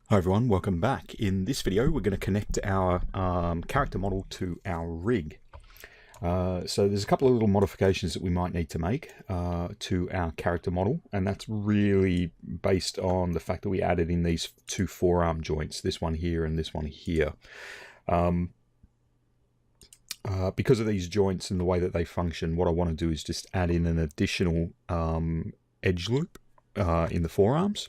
Hi everyone, welcome back. In this video we're going to connect our character model to our rig. So there's a couple of little modifications that we might need to make to our character model, and that's really based on the fact that we added in these two forearm joints, this one here and this one here. Because of these joints and the way that they function, what I want to do is just add in an additional edge loop in the forearms.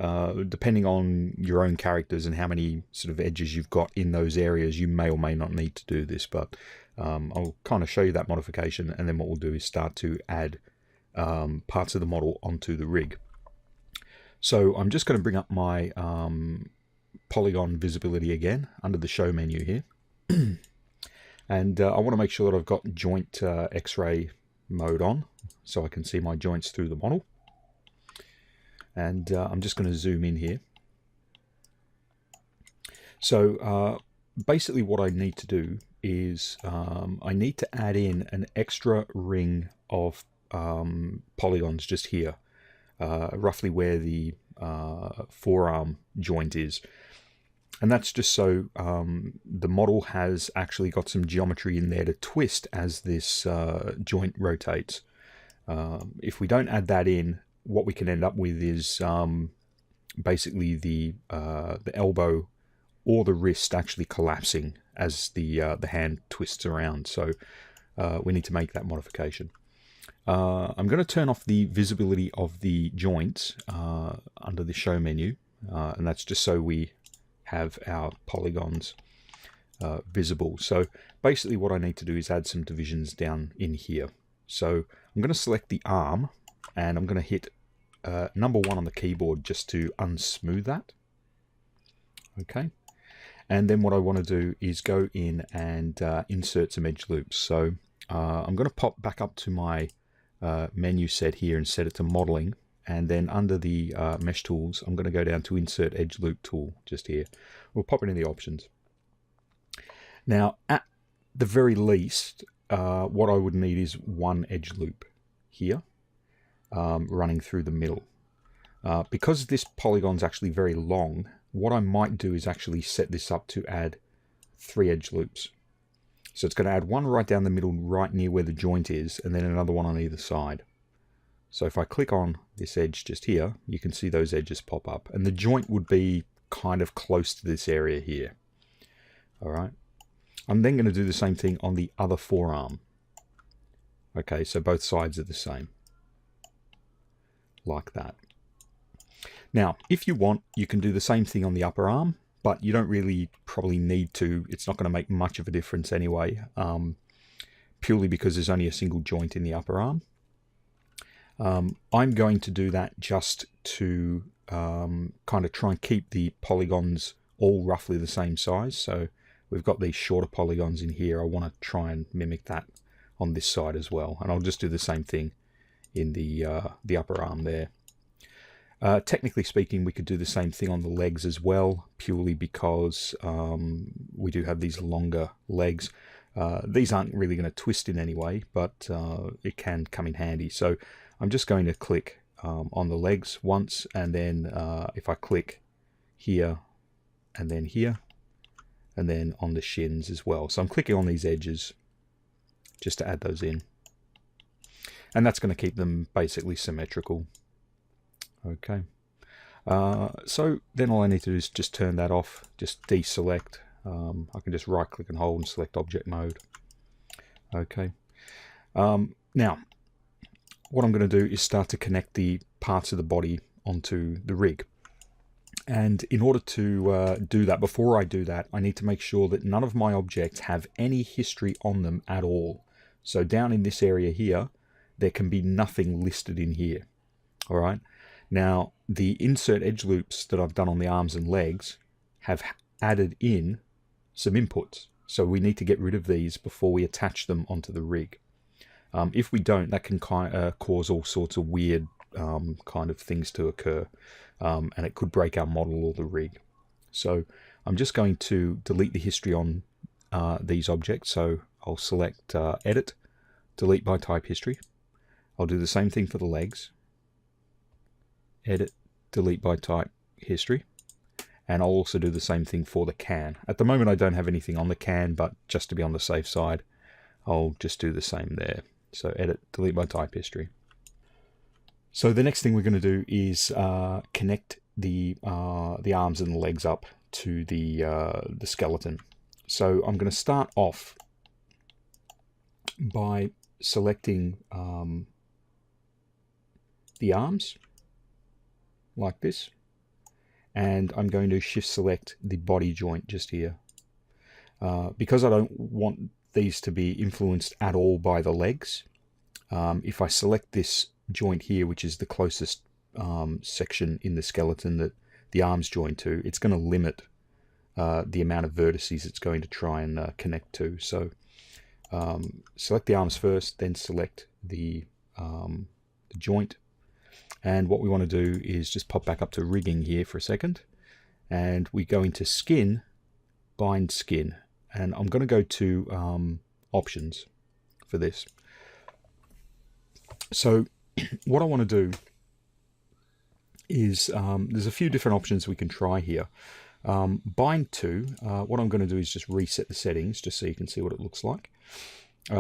Depending on your own characters and how many sort of edges you've got in those areas, you may or may not need to do this, but I'll kind of show you that modification, and then what we'll do is start to add parts of the model onto the rig. So I'm just going to bring up my polygon visibility again under the show menu here. And I want to make sure that I've got joint X-ray mode on so I can see my joints through the model. And I'm just going to zoom in here. So basically what I need to do is I need to add in an extra ring of polygons just here, roughly where the forearm joint is. And that's just so the model has actually got some geometry in there to twist as this joint rotates. If we don't add that in, what we can end up with is basically the elbow or the wrist actually collapsing as the hand twists around. So we need to make that modification. I'm going to turn off the visibility of the joints under the show menu, and that's just so we have our polygons visible. So basically what I need to do is add some divisions down in here. So I'm going to select the arm, and I'm going to hit number 1 on the keyboard just to unsmooth that. Okay, and then what I want to do is go in and insert some edge loops. So I'm going to pop back up to my menu set here and set it to modeling, and then under the mesh tools I'm going to go down to insert edge loop tool just here. We'll pop it in the options. Now at the very least what I would need is one edge loop here running through the middle. Because this polygon's actually very long, what I might do is actually set this up to add 3 edge loops. So it's going to add one right down the middle, right near where the joint is, and then another one on either side. So if I click on this edge just here, you can see those edges pop up, and the joint would be kind of close to this area here. All right. I'm then going to do the same thing on the other forearm. Okay, so both sides are the same. Like that. Now, if you want, you can do the same thing on the upper arm, but you don't really probably need to. It's not going to make much of a difference anyway, purely because there's only a single joint in the upper arm. I'm going to do that just to kind of try and keep the polygons all roughly the same size. So we've got these shorter polygons in here. I want to try and mimic that on this side as well, and I'll just do the same thing in the upper arm there. Technically speaking, we could do the same thing on the legs as well, purely because we do have these longer legs. These aren't really going to twist in any way, but it can come in handy. So I'm just going to click on the legs once, and then if I click here and then here, and then on the shins as well. So I'm clicking on these edges just to add those in. And that's going to keep them basically symmetrical. Okay. So then all I need to do is just turn that off, just deselect. I can just right click and hold and select object mode. Okay. Now, what I'm going to do is start to connect the parts of the body onto the rig. And in order to do that, before I do that, I need to make sure that none of my objects have any history on them at all. So down in this area here, there can be nothing listed in here. All right. Now, the insert edge loops that I've done on the arms and legs have added in some inputs. So we need to get rid of these before we attach them onto the rig. If we don't, that can cause all sorts of weird kind of things to occur. And it could break our model or the rig. So I'm just going to delete the history on these objects. So I'll select Edit, Delete by Type History. I'll do the same thing for the legs. Edit, delete by type history. And I'll also do the same thing for the can. At the moment I don't have anything on the can, but just to be on the safe side, I'll just do the same there. So edit, delete my type history. So the next thing we're going to do is connect the arms and the legs up to the skeleton. So I'm going to start off by selecting the arms like this, and I'm going to shift select the body joint just here. Because I don't want these to be influenced at all by the legs, if I select this joint here, which is the closest section in the skeleton that the arms join to, it's going to limit the amount of vertices it's going to try and connect to. So select the arms first, then select the joint. And what we want to do is just pop back up to rigging here for a second, and we go into skin, bind skin, and I'm going to go to options for this. So what I want to do is there's a few different options we can try here. Bind to, what I'm going to do is just reset the settings just so you can see what it looks like.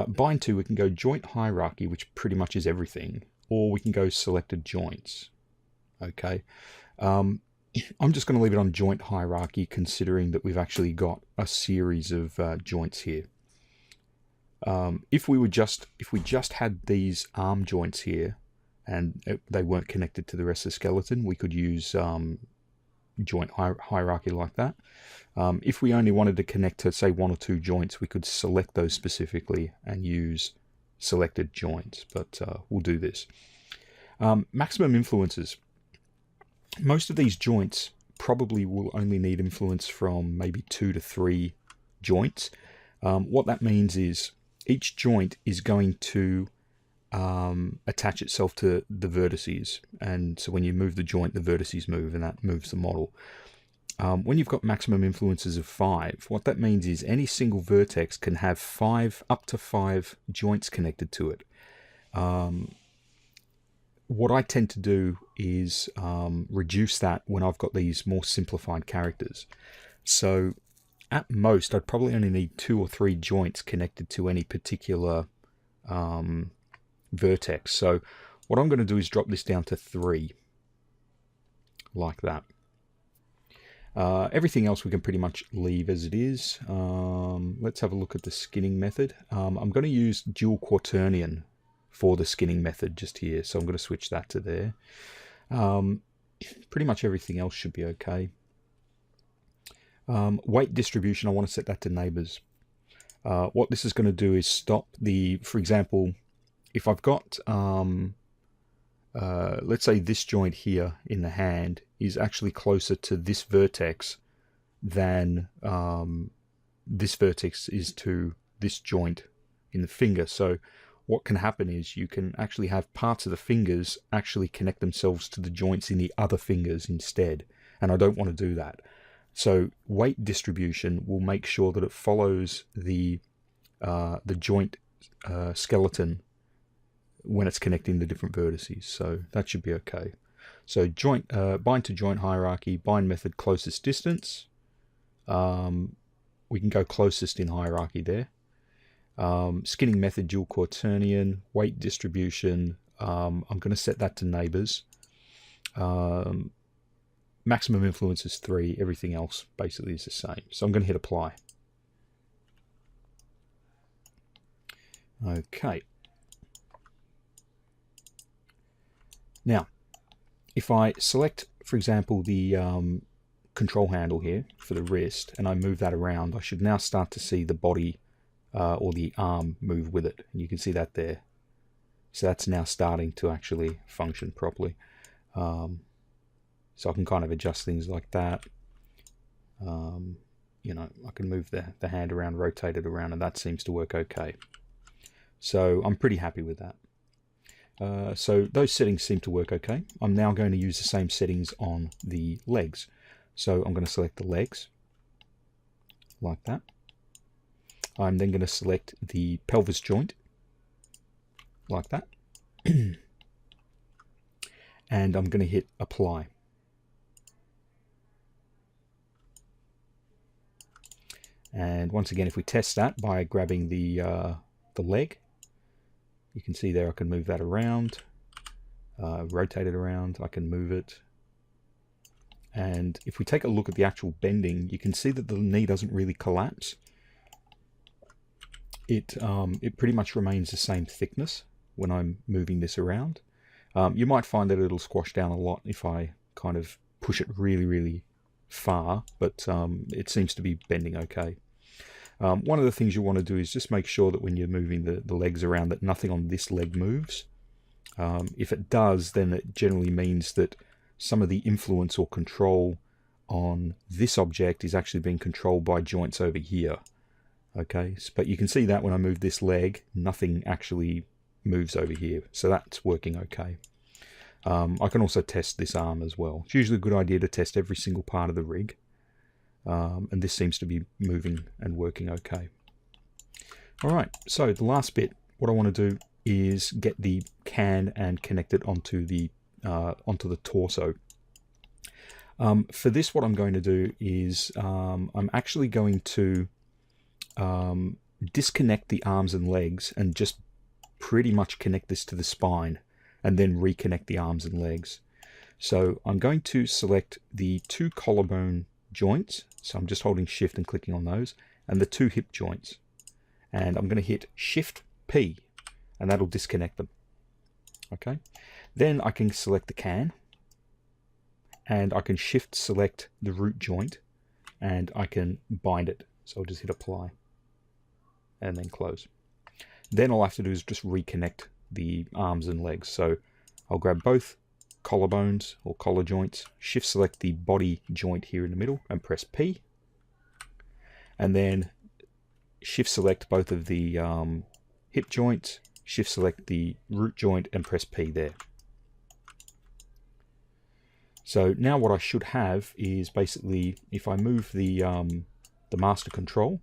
Bind to, we can go joint hierarchy, which pretty much is everything, or we can go selected joints. Okay, I'm just going to leave it on joint hierarchy, considering that we've actually got a series of joints here. If we just had these arm joints here and they weren't connected to the rest of the skeleton, we could use joint hierarchy like that. If we only wanted to connect to, say, one or two joints, we could select those specifically and use selected joints, but we'll do this. Maximum influences. Most of these joints probably will only need influence from maybe 2 to 3 joints. What that means is each joint is going to attach itself to the vertices, and so when you move the joint, the vertices move, and that moves the model. When you've got maximum influences of 5, what that means is any single vertex can have up to 5 joints connected to it. What I tend to do is reduce that when I've got these more simplified characters. So at most, I'd probably only need 2 or 3 joints connected to any particular vertex. So what I'm going to do is drop this down to 3, like that. Everything else we can pretty much leave as it is. Let's have a look at the skinning method. I'm going to use dual quaternion for the skinning method just here, so I'm going to switch that to there. Pretty much everything else should be okay. Weight distribution, I want to set that to neighbors. What this is going to do is stop the, for example, if I've got, let's say this joint here in the hand is actually closer to this vertex than this vertex is to this joint in the finger. So what can happen is you can actually have parts of the fingers actually connect themselves to the joints in the other fingers instead, and I don't want to do that. So weight distribution will make sure that it follows the joint skeleton when it's connecting the different vertices, so that should be okay. So joint bind to joint hierarchy, bind method closest distance. We can go closest in hierarchy there. Skinning method dual quaternion, weight distribution. I'm going to set that to neighbors. Maximum influence is 3. Everything else basically is the same. So I'm going to hit apply. Okay. Now, if I select, for example, the control handle here for the wrist, and I move that around, I should now start to see the body or the arm move with it. And you can see that there. So that's now starting to actually function properly. So I can kind of adjust things like that. You know, I can move the hand around, rotate it around, and that seems to work okay. So I'm pretty happy with that. So those settings seem to work okay. I'm now going to use the same settings on the legs. So I'm going to select the legs, like that. I'm then going to select the pelvis joint, like that. And I'm going to hit apply. And once again, if we test that by grabbing the leg, you can see there I can move that around, rotate it around, I can move it. And if we take a look at the actual bending, you can see that the knee doesn't really collapse. It pretty much remains the same thickness when I'm moving this around. You might find that it'll squash down a lot if I kind of push it really, really far, but it seems to be bending okay. One of the things you want to do is just make sure that when you're moving the legs around that nothing on this leg moves. If it does, then it generally means that some of the influence or control on this object is actually being controlled by joints over here. Okay, but you can see that when I move this leg, nothing actually moves over here, so that's working okay. I can also test this arm as well. It's usually a good idea to test every single part of the rig, and this seems to be moving and working okay. Alright, so the last bit, what I want to do is get the can and connect it onto the torso. For this, what I'm going to do is I'm actually going to disconnect the arms and legs and just pretty much connect this to the spine and then reconnect the arms and legs. So I'm going to select the 2 collarbone joints, so I'm just holding shift and clicking on those, and the 2 hip joints, and I'm going to hit shift P and that'll disconnect them. Okay, then I can select the can and I can shift select the root joint and I can bind it. So I'll just hit apply and then close. Then all I have to do is just reconnect the arms and legs. So I'll grab both collarbones or collar joints, shift select the body joint here in the middle and press P, and then shift select both of the hip joints, shift select the root joint and press P there. So now what I should have is basically, if I move the master control,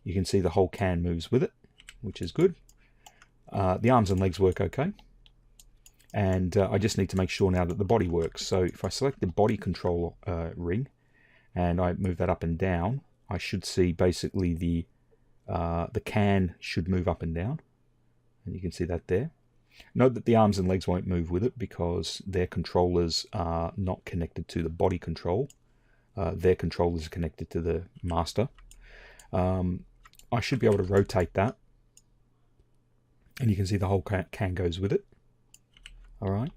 you can see the whole can moves with it, which is good. The arms and legs work okay. And I just need to make sure now that the body works. So if I select the body control ring and I move that up and down, I should see basically the can should move up and down. And you can see that there. Note that the arms and legs won't move with it because their controllers are not connected to the body control. Their controllers are connected to the master. I should be able to rotate that. And you can see the whole can goes with it. All right.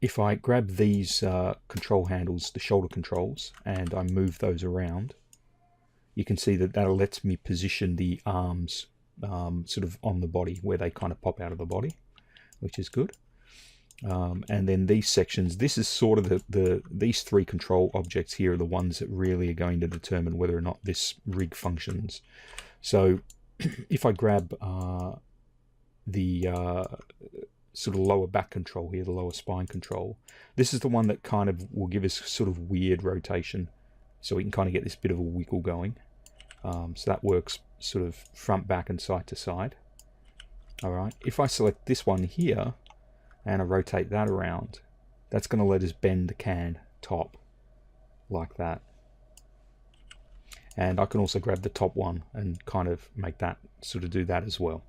If I grab these control handles, the shoulder controls, and I move those around, you can see that that lets me position the arms sort of on the body where they kind of pop out of the body, which is good. And then these sections, this is sort of these 3 control objects here are the ones that really are going to determine whether or not this rig functions. So if I grab the sort of lower back control here, the lower spine control, this is the one that kind of will give us sort of weird rotation, so we can kind of get this bit of a wiggle going. So that works sort of front, back and side to side. All right, if I select this one here and I rotate that around, that's going to let us bend the can top like that. And I can also grab the top one and kind of make that sort of do that as well.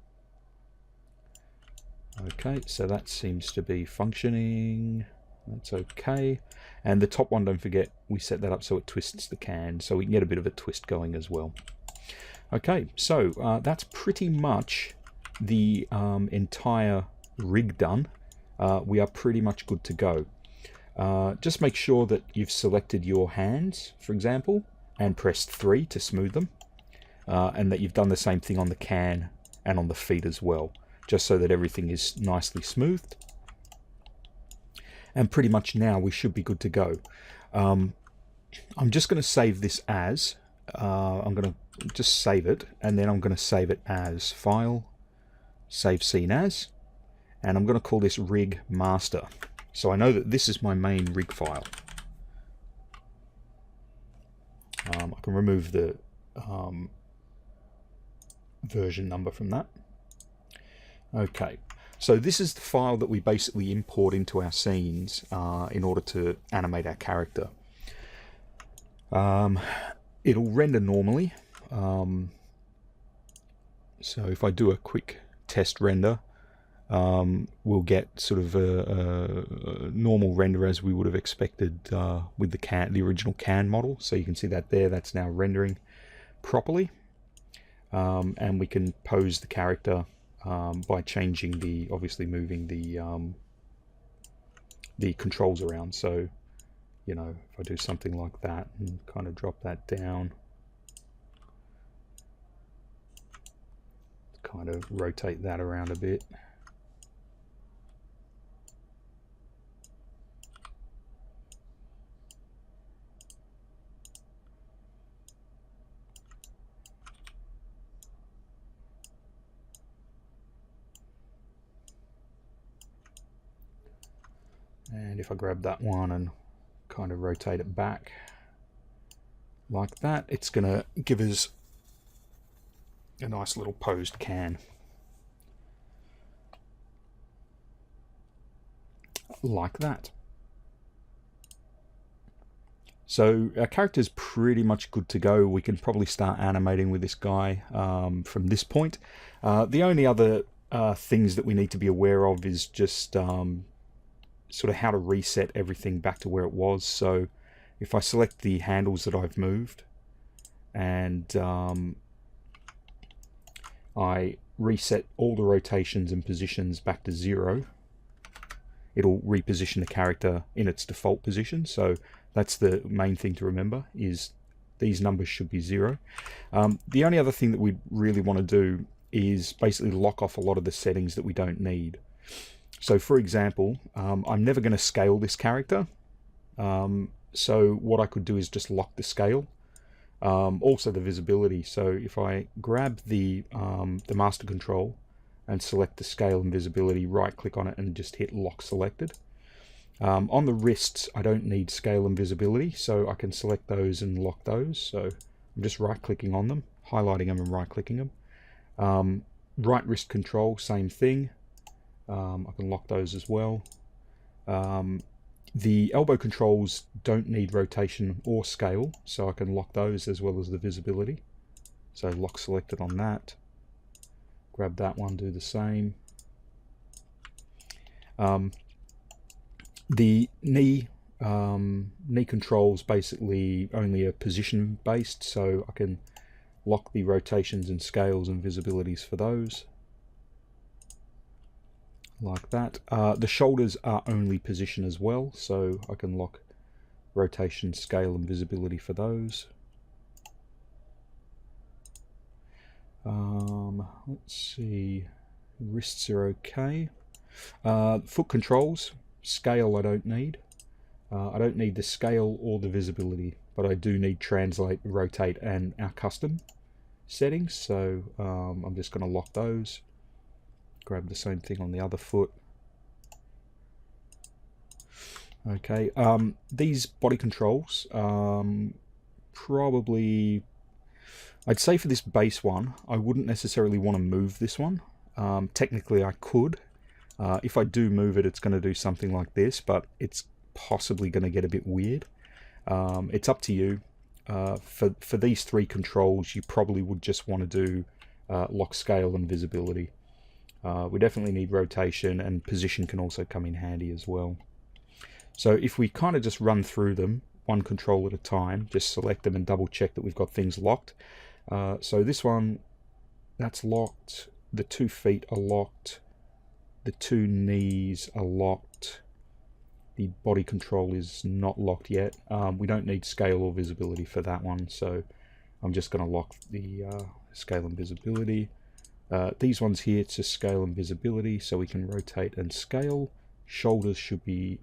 Okay, so that seems to be functioning. That's okay. And the top one, don't forget, we set that up so it twists the can, so we can get a bit of a twist going as well. Okay, so that's pretty much the entire rig done. We are pretty much good to go. Just make sure that you've selected your hands, for example, and pressed 3 to smooth them, and that you've done the same thing on the can and on the feet as well, just so that everything is nicely smoothed. And pretty much now we should be good to go. I'm just going to save this as, I'm going to just save it, and then I'm going to save it as File, Save Scene As, and I'm going to call this Rig Master. So I know that this is my main rig file. I can remove the version number from that. Okay, so this is the file that we basically import into our scenes in order to animate our character. it'll render normally. So if I do a quick test render, we'll get sort of a normal render as we would have expected with the original can model. So you can see that there, that's now rendering properly. And we can pose the character by changing obviously moving the controls around. So, you know, if I do something like that and kind of drop that down, kind of rotate that around a bit. And if I grab that one and kind of rotate it back like that, it's going to give us a nice little posed can. Like that. So our character's pretty much good to go. We can probably start animating with this guy from this point. The only other things that we need to be aware of is just sort of how to reset everything back to where it was. So if I select the handles that I've moved and I reset all the rotations and positions back to 0, it'll reposition the character in its default position. So that's the main thing to remember, is these numbers should be 0. The only other thing that we really want to do is basically lock off a lot of the settings that we don't need. So for example, I'm never going to scale this character. So what I could do is just lock the scale. Also the visibility. So if I grab the master control and select the scale and visibility, right click on it and just hit lock selected. On the wrists, I don't need scale and visibility, so I can select those and lock those. So I'm just right clicking on them, highlighting them and right clicking them. Right wrist control, same thing. I can lock those as well. The elbow controls don't need rotation or scale, so I can lock those as well as the visibility. So lock selected on that. Grab that one, do the same. The knee controls basically only are position based, so I can lock the rotations and scales and visibilities for those. Like that. The shoulders are only position as well, so I can lock rotation, scale and visibility for those. Let's see, wrists are okay. Foot controls, scale I don't need. I don't need the scale or the visibility, but I do need translate, rotate and our custom settings, so I'm just going to lock those. Grab the same thing on the other foot. Okay, these body controls, probably, I'd say for this base one, I wouldn't necessarily want to move this one. Technically I could. If I do move it, it's going to do something like this, but it's possibly going to get a bit weird. It's up to you. For these three controls, you probably would just want to do lock, scale and visibility. We definitely need rotation, and position can also come in handy as well. So if we kind of just run through them one control at a time, just select them and double check that we've got things locked. So this one, that's locked. The 2 feet are locked. The 2 knees are locked. The body control is not locked yet. We don't need scale or visibility for that one, so I'm just going to lock the scale and visibility. These ones here, it's just scale and visibility, so we can rotate and scale. Shoulders should be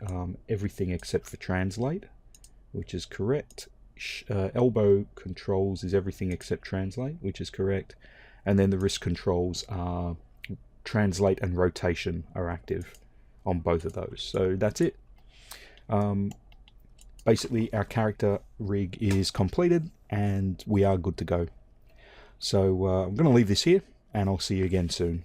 everything except for translate, which is correct. Elbow controls is everything except translate, which is correct. And then the wrist controls are translate and rotation are active on both of those. So that's it. Basically our character rig is completed and we are good to go. So I'm going to leave this here, and I'll see you again soon.